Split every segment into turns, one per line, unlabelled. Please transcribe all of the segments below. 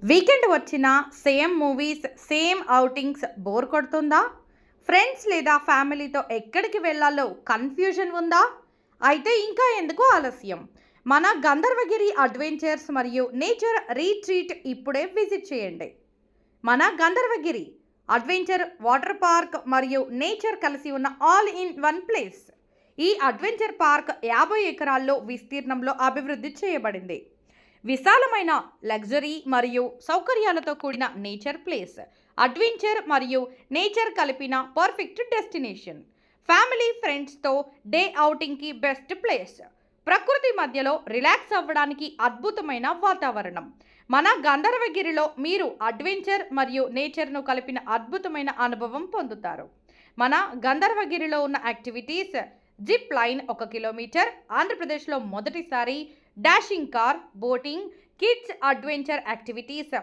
Weekend వచ్చినా same movies, same outings bore కొడుతుందా? Friends లేదా ఫ్యామిలీతో ఎక్కడికి వెళ్ళాలో కన్ఫ్యూజన్ ఉందా? అయితే ఇంకా ఎందుకు ఆలస్యం? మన గంధర్వగిరి అడ్వెంచర్స్ మరియు నేచర్ రీట్రీట్ ఇప్పుడే విజిట్ చేయండి. మన గంధర్వగిరి అడ్వెంచర్ వాటర్ పార్క్ మరియు నేచర్ కలిసి ఉన్న ఆల్ ఇన్ వన్ ప్లేస్. ఈ అడ్వెంచర్ పార్క్ 50 ఎకరాల్లో విస్తీర్ణంలో అభివృద్ధి చేయబడింది. విశాలమైన లగ్జరీ మరియు సౌకర్యాలతో కూడిన నేచర్ ప్లేస్, అడ్వెంచర్ మరియు నేచర్ కలిపిన పర్ఫెక్ట్ డెస్టినేషన్. ఫ్యామిలీ ఫ్రెండ్స్తో డే అవుటింగ్కి బెస్ట్ ప్లేస్. ప్రకృతి మధ్యలో రిలాక్స్ అవ్వడానికి అద్భుతమైన వాతావరణం. మన గంధర్వగిరిలో మీరు అడ్వెంచర్ మరియు నేచర్ను కలిపిన అద్భుతమైన అనుభవం పొందుతారు. మన గంధర్వగిరిలో ఉన్న యాక్టివిటీస్: జిప్ లైన్ 1 కిలోమీటర్, ఆంధ్రప్రదేశ్లో మొదటిసారి. Dashing car, boating, kids adventure activities,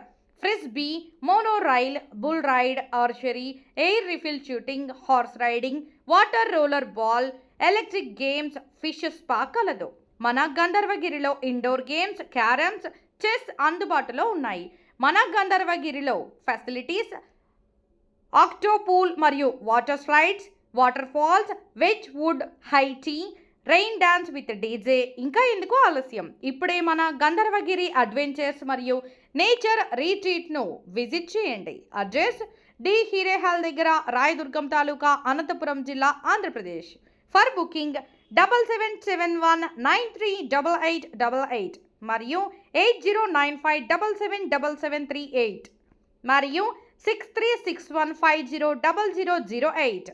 frisbee, mono rail, bull ride, archery, air rifle shooting, horse riding, water roller ball, electric games, fish spa కలదు. మన గంధర్వగిరిలో ఇండోర్ గేమ్స్, క్యారమ్స్, చెస్ అందుబాటులో ఉన్నాయి. మన గంధర్వగిరిలో facilities: ఆక్టోపూల్ మరియు water slides, water falls, veg wood, high tea, rain dance with DJ. ఇంకా ఎందుకు ఆలస్యం? ఇప్పుడే మన గంధర్వగిరి అడ్వెంచర్స్ మరియు నేచర్ రీట్రీట్ను విజిట్ చేయండి. అడ్రస్: డి హీరేహాల్ దగ్గర, రాయదుర్గం తాలూకా, అనంతపురం జిల్లా, ఆంధ్రప్రదేశ్. ఫర్ బుకింగ్ 7771938888 మరియు 8095777738 మరియు 6361500008.